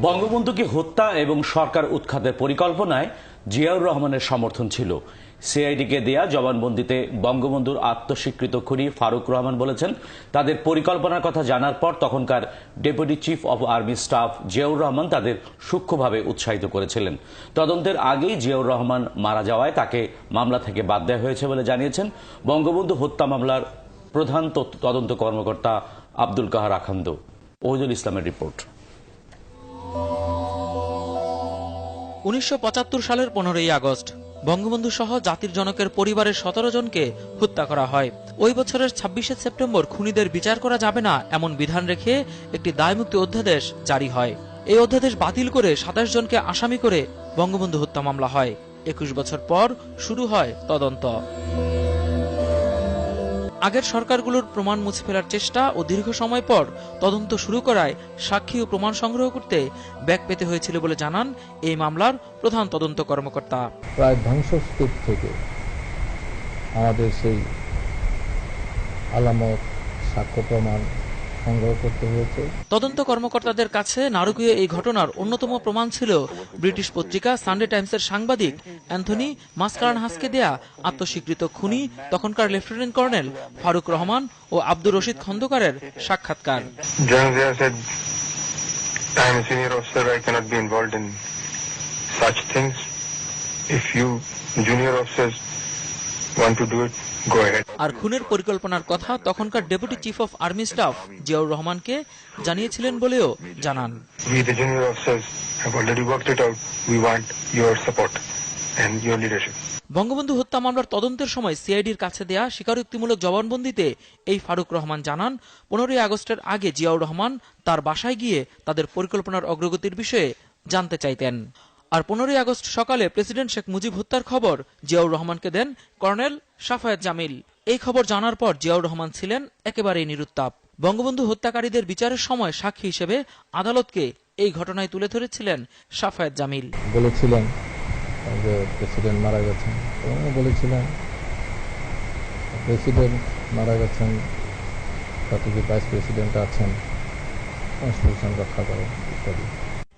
বঙ্গবন্ধুকে হত্যা এবং সরকার উৎখাতের পরিকল্পনায় জিয়াউর রহমানের সমর্থন ছিল। সিআইডিকে দেয়া জবানবন্দিতে বঙ্গবন্ধুর আত্মস্বীকৃত খুনি ফারুক রহমান বলেছেন, তাদের পরিকল্পনার কথা জানার পর তখনকার deputy chief of army staff Ziaur Rahman তাদের সূক্ষ্মভাবে উৎসাহিত করেছিলেন। তদন্তের আগেই জিয়াউর রহমান মারা যাওয়ায় তাকে মামলা থেকে বাদ দেওয়া হয়েছে বলে জানিয়েছেন বঙ্গবন্ধু হত্যা মামলার প্রধান তদন্ত কর্মকর্তা আব্দুল কাহার আখান্দ। ওহিদুল ইসলামের রিপোর্ট। 1975 সালের 15ই আগস্ট বঙ্গবন্ধু সহ জাতির জনকের পরিবারের 17 জনকে হত্যা করা হয়। ওই বছরের 26শে সেপ্টেম্বর খুনিদের বিচার করা যাবে না এমন বিধান রেখে একটি দায়মুক্তি অধ্যাদেশ জারি হয়। এই অধ্যাদেশ বাতিল করে 27 জনকে আসামি করে বঙ্গবন্ধু হত্যা মামলা হয়। 21 বছর পর শুরু হয় তদন্ত। আগের সরকারগুলোর প্রমাণ মুছে ফেলার চেষ্টা ও দীর্ঘ সময় পর তদন্ত শুরু করায় সাক্ষী ও প্রমাণ সংগ্রহ করতে ব্যাগ পেতে হয়েছিল বলে জানান এই মামলার প্রধান তদন্ত কর্মকর্তা। প্রায় ধ্বংসস্তূপ থেকে আমাদের সেই আলামত, সাক্ষ্য প্রমাণ সংগ্রহ করতে হয়েছে। তদন্ত কর্মকর্তাদের কাছে নারকীয় এই ঘটনার অন্যতম প্রমাণ ছিল ব্রিটিশ পত্রিকা সানডে টাইমসের সাংবাদিক অ্যান্থনি মাসকারানহাসকে দেয়া আত্মস্বীকৃত খুনি তখনকার লেফটেন্যান্ট কর্নেল ফারুক রহমান ও আব্দুর রশিদ খন্দকারের সাক্ষাৎকার। আর খুনের পরিকল্পনার কথা তখনকার deputy chief of army staff Ziaur রহমানকে জানিয়েছিলেন বলেও জানান। বঙ্গবন্ধু হত্যা মামলার তদন্তের সময় সিআইডির কাছে দেয়া স্বীকারোক্তিমূলক জবানবন্দিতে এই ফারুক রহমান জানান, 15ই আগস্টের আগে জিয়াউর রহমান তার বাসায় গিয়ে তাদের পরিকল্পনার অগ্রগতির বিষয়ে জানতে চাইতেন। আর 15ই আগস্ট সকালে প্রেসিডেন্ট শেখ মুজিব হত্যার খবর জিয়াউর রহমানকে দেন কর্নেল সাফায়েত জামিল। এই খবর জানার পর জিয়াউর রহমান ছিলেন একেবারেই নিরুত্তাপ। বঙ্গবন্ধু হত্যাকারীদের বিচারের সময় সাক্ষী হিসেবে আদালতকে এই ঘটনায় তুলে ধরেছিলেন সাফায়েত জামিল। বলেছিলেন যে প্রেসিডেন্ট মারা গেছেন, বলেছিলেন প্রেসিডেন্ট মারা গেছেন, তাতে যে ভাইস প্রেসিডেন্ট আছেন কনস্টিটিউশন রক্ষা করেন ইত্যাদি।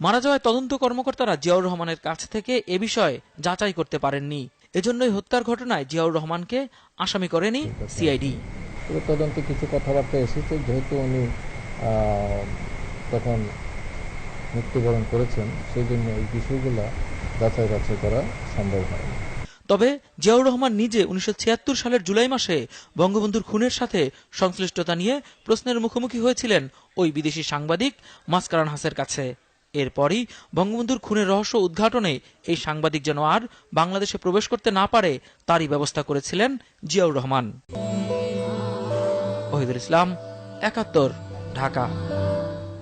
মারা যাওয়ায় তদন্ত কর্মকর্তারা জিয়াউর রহমানের কাছ থেকে এ বিষয়ে যাচাই করতে পারেননি। এজন্যই হত্যার ঘটনায় জিয়াউর রহমানকে আসামি করেনি সিআইডি। তদন্তে কিছু কথাবার্তা এসেছে, যেহেতু উনি তখন মৃত্যুবরণ করেছেন, সেই জন্য এই বিষয়গুলো যাচাই বাছাই করা সম্ভব হয়নি। তবে জিয়াউর রহমান নিজে 1976 সালের জুলাই মাসে বঙ্গবন্ধুর খুনের সাথে সংশ্লিষ্টতা নিয়ে প্রশ্নের মুখোমুখি হয়েছিলেন ওই বিদেশি সাংবাদিক মাসকারানহাসের কাছে। এরপরই বঙ্গবন্ধুর খুনের রহস্য উদ্ঘাটনে এই সাংবাদিক যেন আর বাংলাদেশে প্রবেশ করতে না পারে তারই ব্যবস্থা করেছিলেন জিয়াউর রহমান। ওহিদুল ইসলাম, 71, ঢাকা।